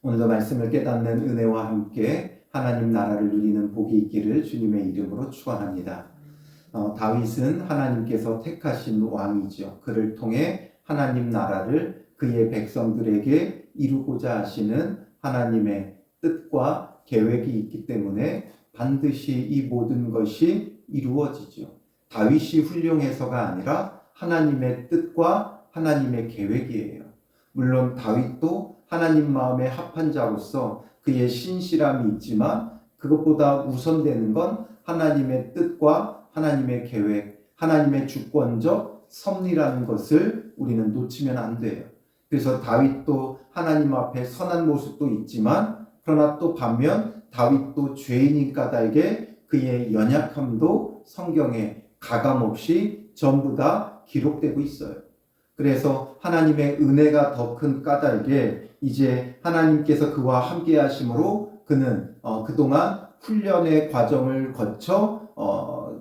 오늘도 말씀을 깨닫는 은혜와 함께 하나님 나라를 누리는 복이 있기를 주님의 이름으로 축원합니다. 다윗은 하나님께서 택하신 왕이죠. 그를 통해 하나님 나라를 그의 백성들에게 이루고자 하시는 하나님의 뜻과 계획이 있기 때문에 반드시 이 모든 것이 이루어지죠. 다윗이 훌륭해서가 아니라 하나님의 뜻과 하나님의 계획이에요. 물론 다윗도 하나님 마음에 합한 자로서 그의 신실함이 있지만 그것보다 우선되는 건 하나님의 뜻과 하나님의 계획, 하나님의 주권적 섭리라는 것을 우리는 놓치면 안 돼요. 그래서 다윗도 하나님 앞에 선한 모습도 있지만 그러나 또 반면 다윗도 죄인인 까닭에 그의 연약함도 성경에 가감없이 전부 다 기록되고 있어요. 그래서 하나님의 은혜가 더 큰 까닭에 이제 하나님께서 그와 함께 하심으로 그는 그동안 훈련의 과정을 거쳐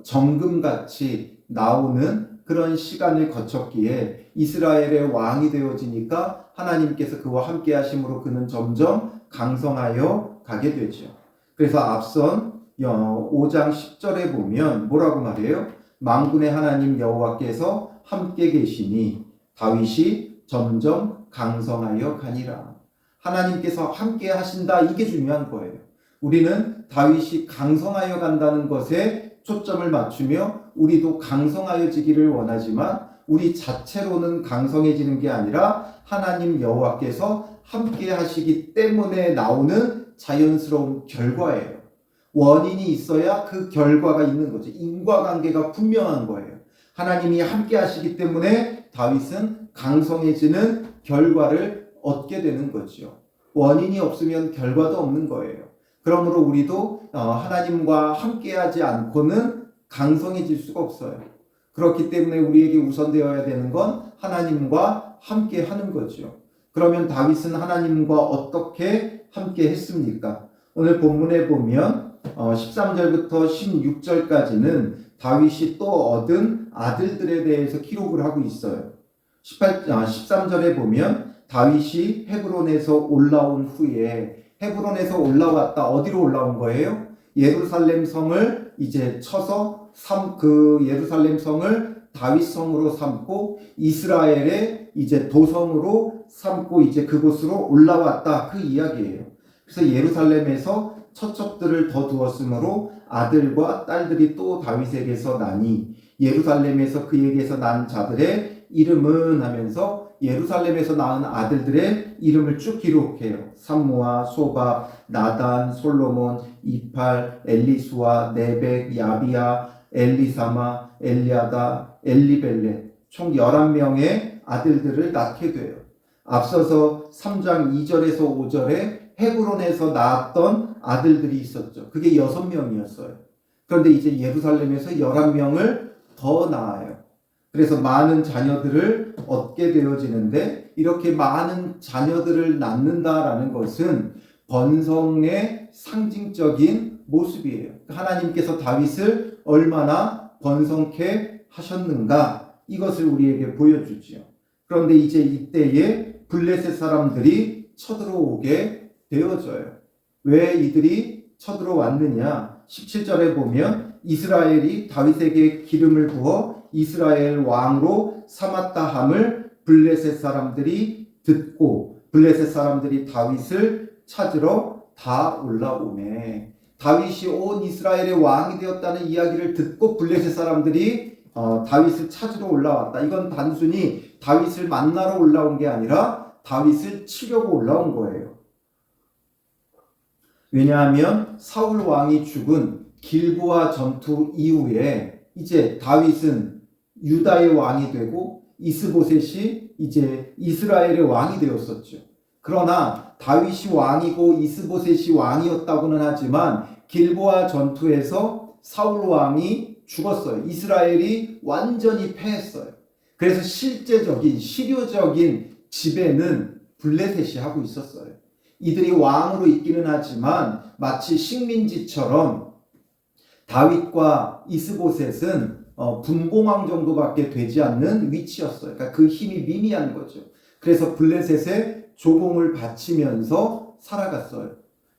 정금같이 나오는 그런 시간을 거쳤기에 이스라엘의 왕이 되어지니까 하나님께서 그와 함께 하심으로 그는 점점 강성하여 가게 되죠. 그래서 앞선 5장 10절에 보면 뭐라고 말해요? 만군의 하나님 여호와께서 함께 계시니 다윗이 점점 강성하여 가니라. 하나님께서 함께 하신다, 이게 중요한 거예요. 우리는 다윗이 강성하여 간다는 것에 초점을 맞추며 우리도 강성하여지기를 원하지만 우리 자체로는 강성해지는 게 아니라 하나님 여호와께서 함께 하시기 때문에 나오는 자연스러운 결과예요. 원인이 있어야 그 결과가 있는 거죠. 인과관계가 분명한 거예요. 하나님이 함께 하시기 때문에 다윗은 강성해지는 결과를 얻게 되는 거죠. 원인이 없으면 결과도 없는 거예요. 그러므로 우리도 하나님과 함께하지 않고는 강성해질 수가 없어요. 그렇기 때문에 우리에게 우선되어야 되는 건 하나님과 함께하는 거죠. 그러면 다윗은 하나님과 어떻게 함께 했습니까? 오늘 본문에 보면 13절부터 16절까지는 다윗이 또 얻은 아들들에 대해서 기록을 하고 있어요. 13절에 보면 다윗이 헤브론에서 올라온 후에, 헤브론에서 올라왔다. 어디로 올라온 거예요? 예루살렘 성을 이제 쳐서 그 예루살렘 성을 다윗 성으로 삼고 이스라엘의 이제 도성으로 삼고 이제 그곳으로 올라왔다, 그 이야기예요. 그래서 예루살렘에서 처첩들을 더 두었으므로 아들과 딸들이 또 다윗에게서 나니 예루살렘에서 그에게서 난 자들의 이름은 하면서 예루살렘에서 낳은 아들들의 이름을 쭉 기록해요. 삼무아, 소밥, 나단, 솔로몬, 이팔, 엘리수아, 네벡, 야비야, 엘리사마, 엘리아다, 엘리벨렛, 총 11명의 아들들을 낳게 돼요. 앞서서 3장 2절에서 5절에 헤브론에서 낳았던 아들들이 있었죠. 그게 6명이었어요. 그런데 이제 예루살렘에서 11명을 더 낳아요. 그래서 많은 자녀들을 얻게 되어지는데, 이렇게 많은 자녀들을 낳는다라는 것은 번성의 상징적인 모습이에요. 하나님께서 다윗을 얼마나 번성케 하셨는가, 이것을 우리에게 보여주지요. 그런데 이제 이때에 블레셋 사람들이 쳐들어오게 되어져요. 왜 이들이 쳐들어왔느냐? 17절에 보면 이스라엘이 다윗에게 기름을 부어 이스라엘 왕으로 삼았다 함을 블레셋 사람들이 듣고 블레셋 사람들이 다윗을 찾으러 다 올라오매. 다윗이 온 이스라엘의 왕이 되었다는 이야기를 듣고 블레셋 사람들이 다윗을 찾으러 올라왔다. 이건 단순히 다윗을 만나러 올라온 게 아니라 다윗을 치려고 올라온 거예요. 왜냐하면 사울 왕이 죽은 길보아 전투 이후에 이제 다윗은 유다의 왕이 되고 이스보셋이 이제 이스라엘의 왕이 되었었죠. 그러나 다윗이 왕이고 이스보셋이 왕이었다고는 하지만 길보아 전투에서 사울 왕이 죽었어요. 이스라엘이 완전히 패했어요. 그래서 실제적인 실효적인 지배는 블레셋이 하고 있었어요. 이들이 왕으로 있기는 하지만 마치 식민지처럼 다윗과 이스보셋은 분봉왕 정도밖에 되지 않는 위치였어요. 그러니까 그 힘이 미미한 거죠. 그래서 블레셋에 조공을 바치면서 살아갔어요.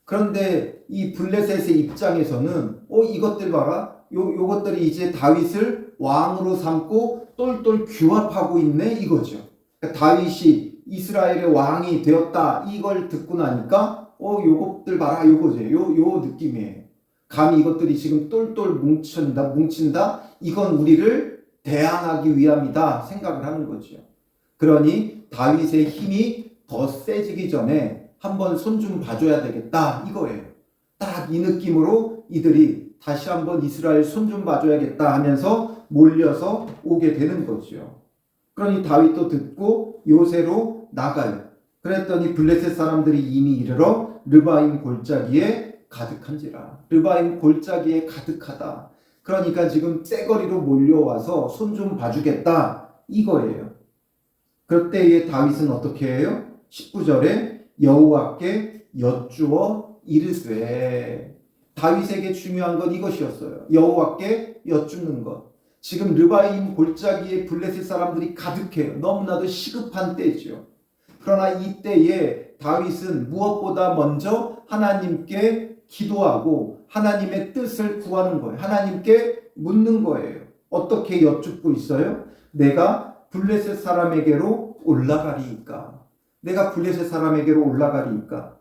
그런데 이 블레셋의 입장에서는 이것들 봐라. 요것들이 이제 다윗을 왕으로 삼고 똘똘 규합하고 있네 이거죠. 그러니까 다윗이 이스라엘의 왕이 되었다 이걸 듣고 나니까 요것들 봐라 요거죠. 요 느낌이에요. 감히 이것들이 지금 똘똘 뭉친다. 이건 우리를 대항하기 위함이다 생각을 하는 거죠. 그러니 다윗의 힘이 더 세지기 전에 한번 손 좀 봐줘야 되겠다 이거예요. 딱 이 느낌으로 이들이 다시 한번 이스라엘 손 좀 봐줘야겠다 하면서 몰려서 오게 되는 거죠. 그러니 다윗도 듣고 요새로 나가요. 그랬더니 블레셋 사람들이 이미 이르러 르바임 골짜기에 가득한지라. 르바임 골짜기에 가득하다. 그러니까 지금 떼거리로 몰려와서 손 좀 봐주겠다 이거예요. 그때에 다윗은 어떻게 해요? 19절에 여호와께 여쭈어 이르되. 다윗에게 중요한 건 이것이었어요. 여호와께 여쭙는 것. 지금 르바임 골짜기에 블레셋 사람들이 가득해요. 너무나도 시급한 때죠. 그러나 이때에 다윗은 무엇보다 먼저 하나님께 기도하고 하나님의 뜻을 구하는 거예요. 하나님께 묻는 거예요. 어떻게 여쭙고 있어요? 내가 블레셋 사람에게로 올라가리이까? 내가 블레셋 사람에게로 올라가리이까?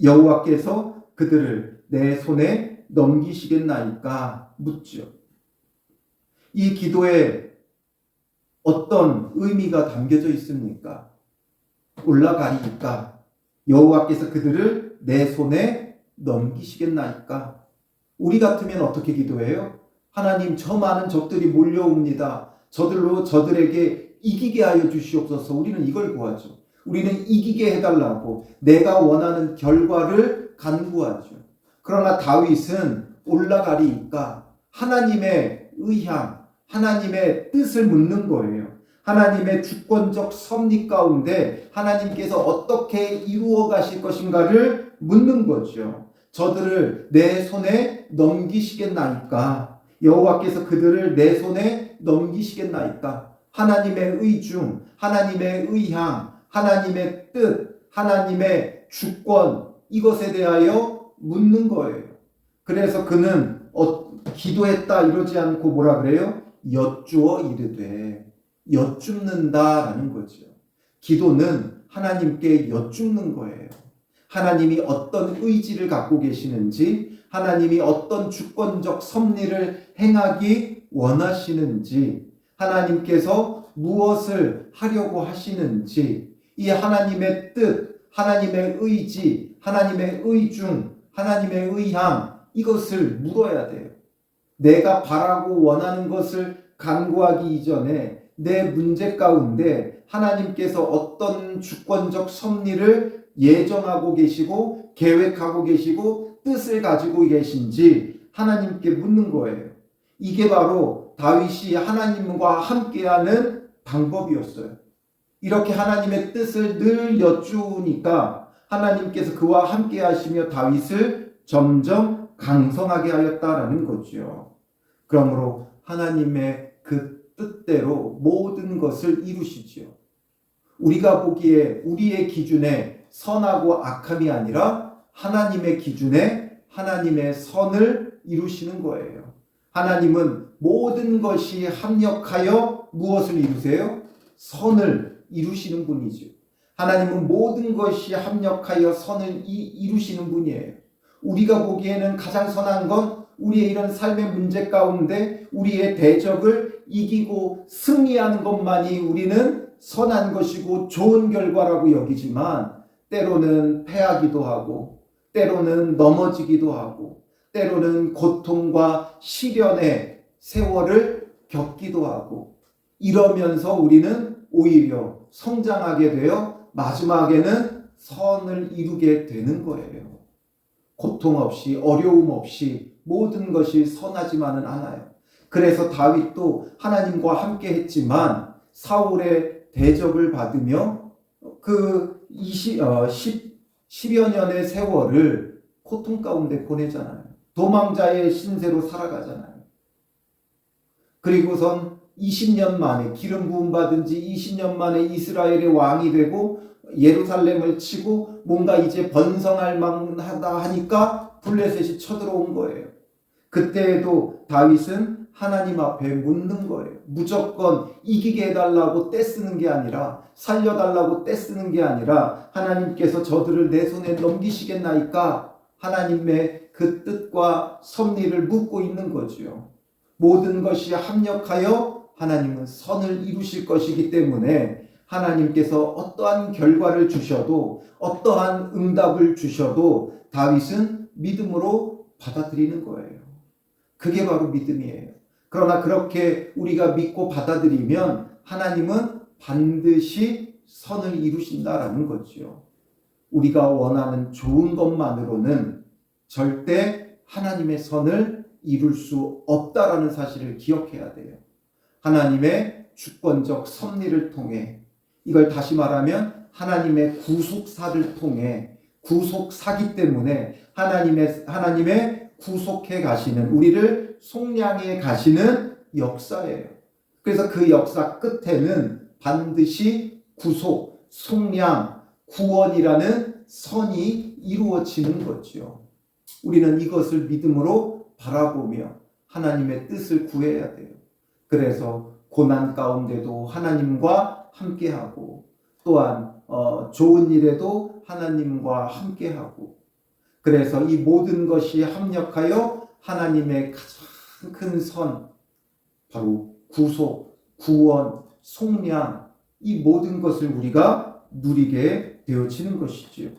여호와께서 그들을 내 손에 넘기시겠나이까? 묻죠. 이 기도에 어떤 의미가 담겨져 있습니까? 올라가리이까? 여호와께서 그들을 내 손에 넘기시겠나이까? 우리 같으면 어떻게 기도해요? 하나님, 저 많은 적들이 몰려옵니다. 저들에게 이기게 하여 주시옵소서. 우리는 이걸 구하죠. 우리는 이기게 해달라고 내가 원하는 결과를 간구하죠. 그러나 다윗은 올라가리이까? 하나님의 의향, 하나님의 뜻을 묻는 거예요. 하나님의 주권적 섭리 가운데 하나님께서 어떻게 이루어 가실 것인가를 묻는 거죠. 저들을 내 손에 넘기시겠나이까? 여호와께서 그들을 내 손에 넘기시겠나이까? 하나님의 의중, 하나님의 의향, 하나님의 뜻, 하나님의 주권, 이것에 대하여 묻는 거예요. 그래서 그는 기도했다 이러지 않고 뭐라 그래요? 여쭈어 이르되. 여쭙는다라는 거죠. 기도는 하나님께 여쭙는 거예요. 하나님이 어떤 의지를 갖고 계시는지, 하나님이 어떤 주권적 섭리를 행하기 원하시는지, 하나님께서 무엇을 하려고 하시는지, 이 하나님의 뜻, 하나님의 의지, 하나님의 의중, 하나님의 의향, 이것을 물어야 돼요. 내가 바라고 원하는 것을 간구하기 이전에 내 문제 가운데 하나님께서 어떤 주권적 섭리를 예정하고 계시고 계획하고 계시고 뜻을 가지고 계신지 하나님께 묻는 거예요. 이게 바로 다윗이 하나님과 함께하는 방법이었어요. 이렇게 하나님의 뜻을 늘 여쭈니까 하나님께서 그와 함께 하시며 다윗을 점점 강성하게 하였다라는 거죠. 그러므로 하나님의 그 뜻대로 모든 것을 이루시지요. 우리가 보기에 우리의 기준에 선하고 악함이 아니라 하나님의 기준에 하나님의 선을 이루시는 거예요. 하나님은 모든 것이 합력하여 무엇을 이루세요? 선을 이루시는 분이죠. 하나님은 모든 것이 합력하여 선을 이루시는 분이에요. 우리가 보기에는 가장 선한 건 우리의 이런 삶의 문제 가운데 우리의 대적을 이기고 승리하는 것만이 우리는 선한 것이고 좋은 결과라고 여기지만 때로는 패하기도 하고 때로는 넘어지기도 하고 때로는 고통과 시련의 세월을 겪기도 하고 이러면서 우리는 오히려 성장하게 되어 마지막에는 선을 이루게 되는 거예요. 고통 없이 어려움 없이 모든 것이 선하지만은 않아요. 그래서 다윗도 하나님과 함께 했지만 사울의 대적을 받으며 그 10여 년의 세월을 고통 가운데 보내잖아요. 도망자의 신세로 살아가잖아요. 그리고선 20년 만에 기름 부음 받은 지 20년 만에 이스라엘의 왕이 되고 예루살렘을 치고 뭔가 이제 번성할 만하다 하니까 블레셋이 쳐들어온 거예요. 그때에도 다윗은 하나님 앞에 묻는 거예요. 무조건 이기게 해달라고 떼쓰는 게 아니라, 살려달라고 떼쓰는 게 아니라, 하나님께서 저들을 내 손에 넘기시겠나이까 하나님의 그 뜻과 섭리를 묻고 있는 거지요. 모든 것이 합력하여 하나님은 선을 이루실 것이기 때문에 하나님께서 어떠한 결과를 주셔도, 어떠한 응답을 주셔도 다윗은 믿음으로 받아들이는 거예요. 그게 바로 믿음이에요. 그러나 그렇게 우리가 믿고 받아들이면 하나님은 반드시 선을 이루신다라는 거죠. 우리가 원하는 좋은 것만으로는 절대 하나님의 선을 이룰 수 없다라는 사실을 기억해야 돼요. 하나님의 주권적 섭리를 통해, 이걸 다시 말하면 하나님의 구속사를 통해, 구속사기 때문에 하나님의 구속해 가시는, 우리를 속량해 가시는 역사예요. 그래서 그 역사 끝에는 반드시 구속, 속량, 구원이라는 선이 이루어지는 거죠. 우리는 이것을 믿음으로 바라보며 하나님의 뜻을 구해야 돼요. 그래서 고난 가운데도 하나님과 함께하고, 또한 좋은 일에도 하나님과 함께하고, 그래서 이 모든 것이 합력하여 하나님의 가장 큰 선, 바로 구속, 구원, 속량, 이 모든 것을 우리가 누리게 되어지는 것이지요.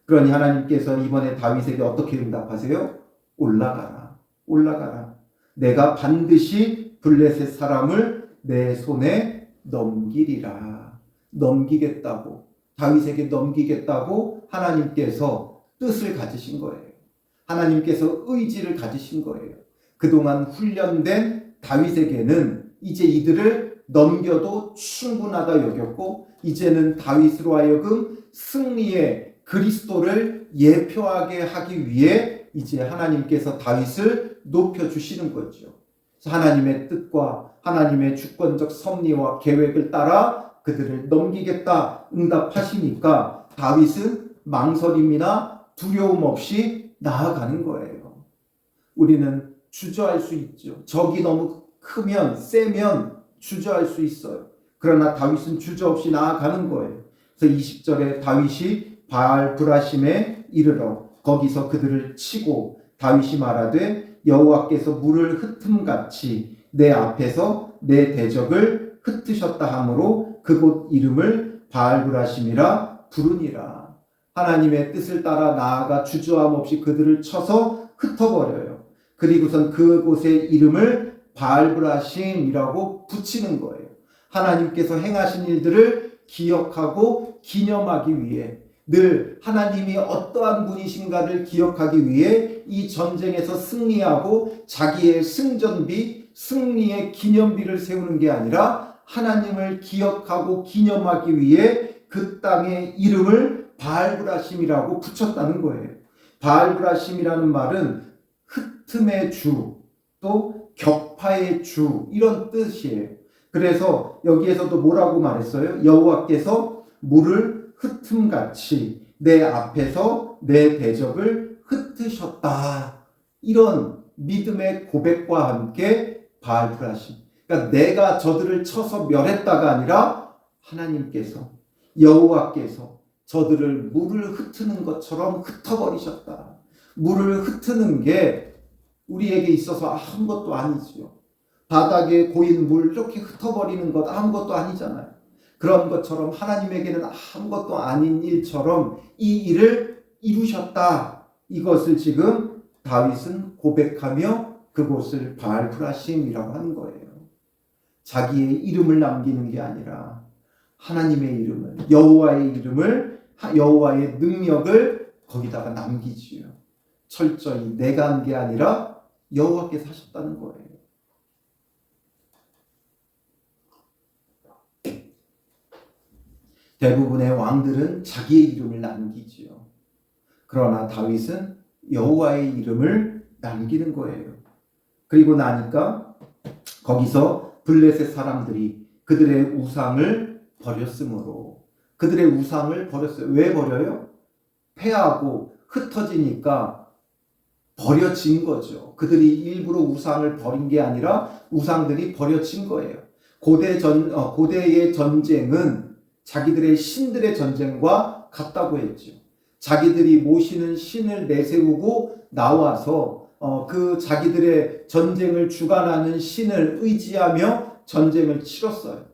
그러니 하나님께서 이번에 다윗에게 어떻게 응답하세요? 올라가라, 올라가라. 내가 반드시 블레셋 사람을 내 손에 넘기리라. 넘기겠다고, 다윗에게 넘기겠다고 하나님께서 뜻을 가지신 거예요. 하나님께서 의지를 가지신 거예요. 그동안 훈련된 다윗에게는 이제 이들을 넘겨도 충분하다 여겼고, 이제는 다윗으로 하여금 승리의 그리스도를 예표하게 하기 위해 이제 하나님께서 다윗을 높여주시는 거죠. 하나님의 뜻과 하나님의 주권적 섭리와 계획을 따라 그들을 넘기겠다 응답하시니까 다윗은 망설임이나 두려움 없이 나아가는 거예요. 우리는 주저할 수 있죠. 적이 너무 크면, 세면 주저할 수 있어요. 그러나 다윗은 주저없이 나아가는 거예요. 그래서 20절에 다윗이 바알 브라심에 이르러 거기서 그들을 치고, 다윗이 말하되 여호와께서 물을 흩음같이 내 앞에서 내 대적을 흩으셨다 하므로 그곳 이름을 바알 브라심이라 부르니라. 하나님의 뜻을 따라 나아가 주저함 없이 그들을 쳐서 흩어버려요. 그리고선 그곳의 이름을 바알 브라심이라고 붙이는 거예요. 하나님께서 행하신 일들을 기억하고 기념하기 위해, 늘 하나님이 어떠한 분이신가를 기억하기 위해 이 전쟁에서 승리하고 자기의 승전비, 승리의 기념비를 세우는 게 아니라 하나님을 기억하고 기념하기 위해 그 땅의 이름을 바알브라심이라고 붙였다는 거예요. 바알브라심이라는 말은 흩음의 주, 또 격파의 주, 이런 뜻이에요. 그래서 여기에서도 뭐라고 말했어요? 여호와께서 물을 흩음같이 내 앞에서 내 대적을 흩으셨다. 이런 믿음의 고백과 함께 바알브라심, 그러니까 내가 저들을 쳐서 멸했다가 아니라 하나님께서, 여호와께서 저들을 물을 흩트는 것처럼 흩어버리셨다. 물을 흩트는 게 우리에게 있어서 아무것도 아니지요. 바닥에 고인 물 이렇게 흩어버리는 것 아무것도 아니잖아요. 그런 것처럼 하나님에게는 아무것도 아닌 일처럼 이 일을 이루셨다. 이것을 지금 다윗은 고백하며 그곳을 바알브라심이라고 하는 거예요. 자기의 이름을 남기는 게 아니라 하나님의 이름을, 여호와의 이름을, 여호와의 능력을 거기다가 남기지요. 철저히 내가 한 게 아니라 여호와께서 하셨다는 거예요. 대부분의 왕들은 자기의 이름을 남기지요. 그러나 다윗은 여호와의 이름을 남기는 거예요. 그리고 나니까 거기서 블레셋 사람들이 그들의 우상을 버렸으므로. 그들의 우상을 버렸어요. 왜 버려요? 패하고 흩어지니까 버려진 거죠. 그들이 일부러 우상을 버린 게 아니라 우상들이 버려진 거예요. 고대의 전쟁은 자기들의 신들의 전쟁과 같다고 했죠. 자기들이 모시는 신을 내세우고 나와서 그 자기들의 전쟁을 주관하는 신을 의지하며 전쟁을 치렀어요.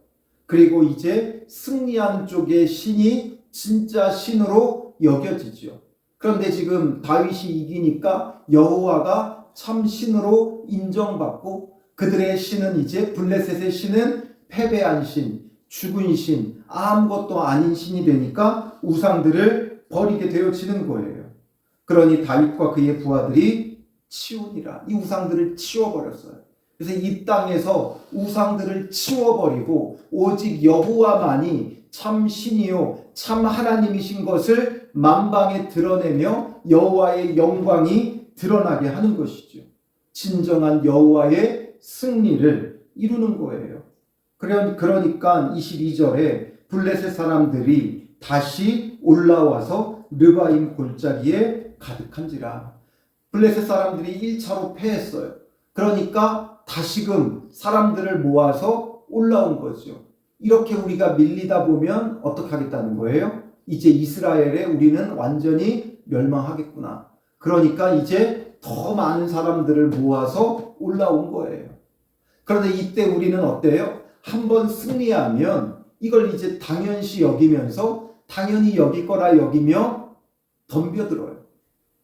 그리고 이제 승리하는 쪽의 신이 진짜 신으로 여겨지죠. 그런데 지금 다윗이 이기니까 여호와가 참 신으로 인정받고 그들의 신은 이제 블레셋의 신은 패배한 신, 죽은 신, 아무것도 아닌 신이 되니까 우상들을 버리게 되어지는 거예요. 그러니 다윗과 그의 부하들이 치우니라. 이 우상들을 치워버렸어요. 그래서 이 땅에서 우상들을 치워버리고 오직 여호와만이 참 신이요 참 하나님이신 것을 만방에 드러내며 여호와의 영광이 드러나게 하는 것이죠. 진정한 여호와의 승리를 이루는 거예요. 그러니까 22절에 블레셋 사람들이 다시 올라와서 르바임 골짜기에 가득한지라. 블레셋 사람들이 1차로 패했어요. 그러니까 다시금 사람들을 모아서 올라온 거죠. 이렇게 우리가 밀리다 보면 어떻게 하겠다는 거예요? 이제 이스라엘에 우리는 완전히 멸망하겠구나. 그러니까 이제 더 많은 사람들을 모아서 올라온 거예요. 그런데 이때 우리는 어때요? 한번 승리하면 이걸 이제 당연시 여기면서 당연히 여길 거라 여기며 덤벼들어요.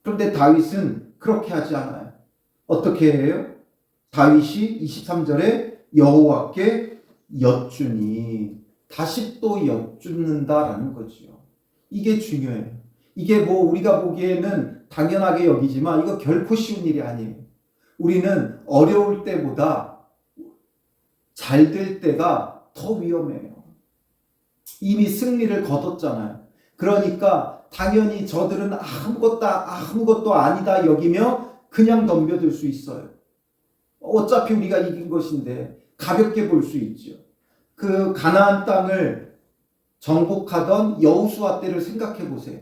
그런데 다윗은 그렇게 하지 않아요. 어떻게 해요? 다윗이 23절에 여호와께 여쭈니, 다시 또 여쭙는다라는 거죠. 이게 중요해요. 이게 우리가 보기에는 당연하게 여기지만 이거 결코 쉬운 일이 아니에요. 우리는 어려울 때보다 잘 될 때가 더 위험해요. 이미 승리를 거뒀잖아요. 그러니까 당연히 저들은 아무것도 아니다 여기며 그냥 덤벼들 수 있어요. 어차피 우리가 이긴 것인데 가볍게 볼 수 있죠. 그 가나안 땅을 정복하던 여호수아 때를 생각해 보세요.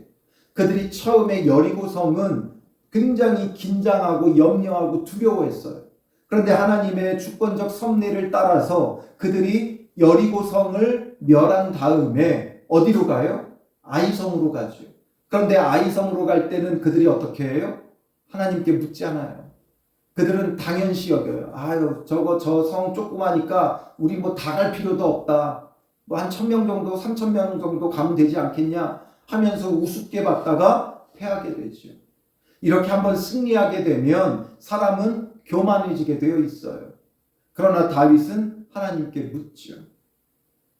그들이 처음에 여리고 성은 굉장히 긴장하고 염려하고 두려워했어요. 그런데 하나님의 주권적 섭리를 따라서 그들이 여리고 성을 멸한 다음에 어디로 가요? 아이성으로 가죠. 그런데 아이성으로 갈 때는 그들이 어떻게 해요? 하나님께 묻지 않아요. 그들은 당연시 여겨요. 저 성 조그마니까 우리 다 갈 필요도 없다. 한 1,000명 정도, 3,000명 정도 가면 되지 않겠냐 하면서 우습게 봤다가 패하게 되죠. 이렇게 한번 승리하게 되면 사람은 교만해지게 되어 있어요. 그러나 다윗은 하나님께 묻죠.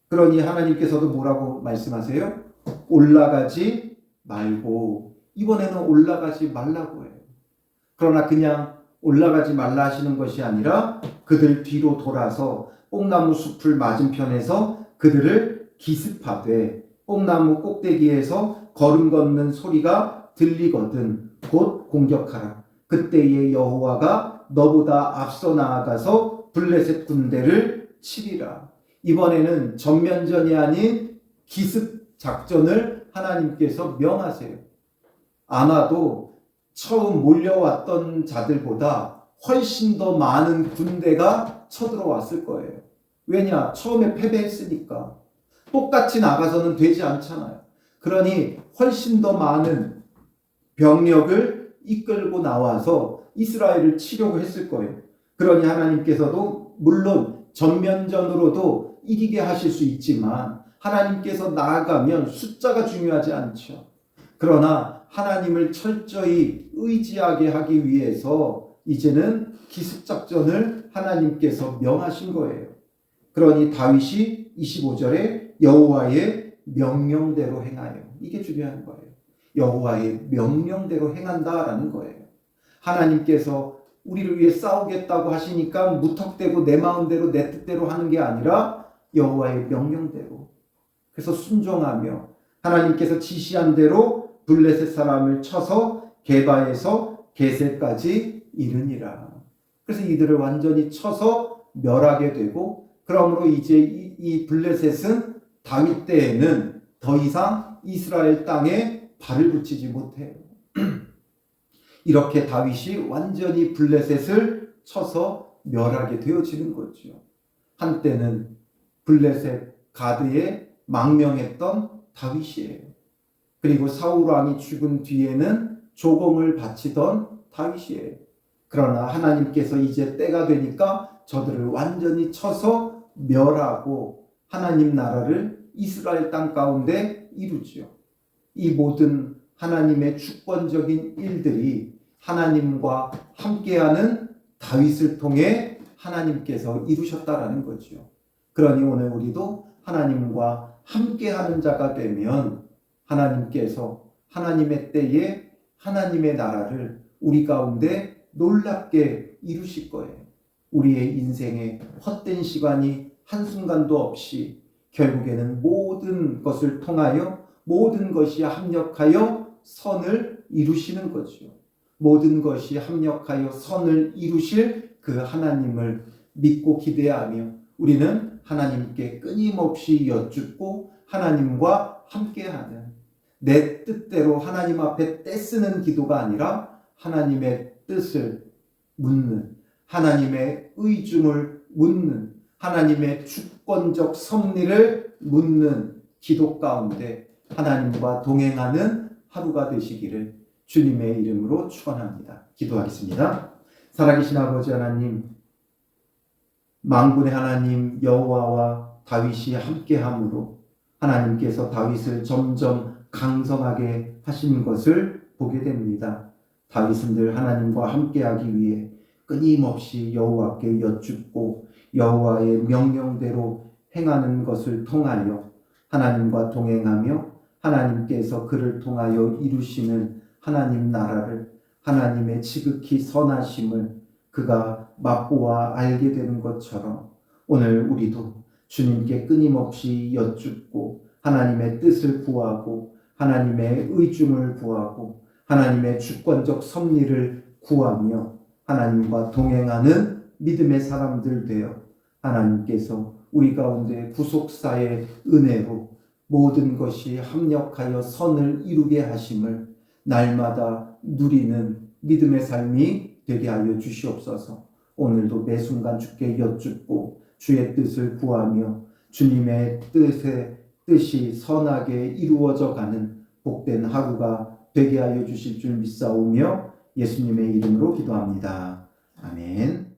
그러니 하나님께서도 뭐라고 말씀하세요? 올라가지 말고, 이번에는 올라가지 말라고 해요. 그러나 그냥 올라가지 말라 하시는 것이 아니라 그들 뒤로 돌아서 뽕나무 숲을 맞은편에서 그들을 기습하되 뽕나무 꼭대기에서 걸음 걷는 소리가 들리거든 곧 공격하라. 그때에 여호와가 너보다 앞서 나아가서 블레셋 군대를 치리라. 이번에는 전면전이 아닌 기습 작전을 하나님께서 명하세요. 아마도 처음 몰려왔던 자들보다 훨씬 더 많은 군대가 쳐들어왔을 거예요. 왜냐? 처음에 패배했으니까. 똑같이 나가서는 되지 않잖아요. 그러니 훨씬 더 많은 병력을 이끌고 나와서 이스라엘을 치려고 했을 거예요. 그러니 하나님께서도 물론 전면전으로도 이기게 하실 수 있지만 하나님께서 나아가면 숫자가 중요하지 않죠. 그러나 하나님을 철저히 의지하게 하기 위해서 이제는 기습작전을 하나님께서 명하신 거예요. 그러니 다윗이 25절에 여호와의 명령대로 행하여, 이게 중요한 거예요. 여호와의 명령대로 행한다라는 거예요. 하나님께서 우리를 위해 싸우겠다고 하시니까 무턱대고 내 마음대로 내 뜻대로 하는 게 아니라 여호와의 명령대로. 그래서 순종하며 하나님께서 지시한 대로 블레셋 사람을 쳐서 게바에서 게셀까지 이르니라. 그래서 이들을 완전히 쳐서 멸하게 되고 그러므로 이제 이 블레셋은 다윗 때에는 더 이상 이스라엘 땅에 발을 붙이지 못해요. 이렇게 다윗이 완전히 블레셋을 쳐서 멸하게 되어지는 거죠. 한때는 블레셋 가드에 망명했던 다윗이에요. 그리고 사울 왕이 죽은 뒤에는 조공을 바치던 다윗이에요. 그러나 하나님께서 이제 때가 되니까 저들을 완전히 쳐서 멸하고 하나님 나라를 이스라엘 땅 가운데 이루지요. 이 모든 하나님의 주권적인 일들이 하나님과 함께하는 다윗을 통해 하나님께서 이루셨다라는 거죠. 그러니 오늘 우리도 하나님과 함께하는 자가 되면 하나님께서 하나님의 때에 하나님의 나라를 우리 가운데 놀랍게 이루실 거예요. 우리의 인생에 헛된 시간이 한순간도 없이 결국에는 모든 것을 통하여 모든 것이 합력하여 선을 이루시는 거죠. 모든 것이 합력하여 선을 이루실 그 하나님을 믿고 기대하며 우리는 하나님께 끊임없이 여쭙고 하나님과 함께하는 내 뜻대로 하나님 앞에 떼쓰는 기도가 아니라 하나님의 뜻을 묻는 하나님의 의중을 묻는 하나님의 주권적 섭리를 묻는 기도 가운데 하나님과 동행하는 하루가 되시기를 주님의 이름으로 축원합니다. 기도하겠습니다. 살아계신 아버지 하나님, 만군의 하나님 여호와와 다윗이 함께함으로 하나님께서 다윗을 점점 강성하게 하신 것을 보게 됩니다. 다윗은 늘 하나님과 함께하기 위해 끊임없이 여호와께 여쭙고 여호와의 명령대로 행하는 것을 통하여 하나님과 동행하며 하나님께서 그를 통하여 이루시는 하나님 나라를 하나님의 지극히 선하심을 그가 맛보아 알게 되는 것처럼 오늘 우리도 주님께 끊임없이 여쭙고 하나님의 뜻을 구하고 하나님의 의중을 구하고 하나님의 주권적 섭리를 구하며 하나님과 동행하는 믿음의 사람들 되어 하나님께서 우리 가운데 구속사의 은혜로 모든 것이 합력하여 선을 이루게 하심을 날마다 누리는 믿음의 삶이 되게 하여 주시옵소서. 오늘도 매 순간 주께 여쭙고 주의 뜻을 구하며 주님의 뜻이 선하게 이루어져 가는 복된 하루가 되게 하여 주실 줄 믿사오며 예수님의 이름으로 기도합니다. 아멘.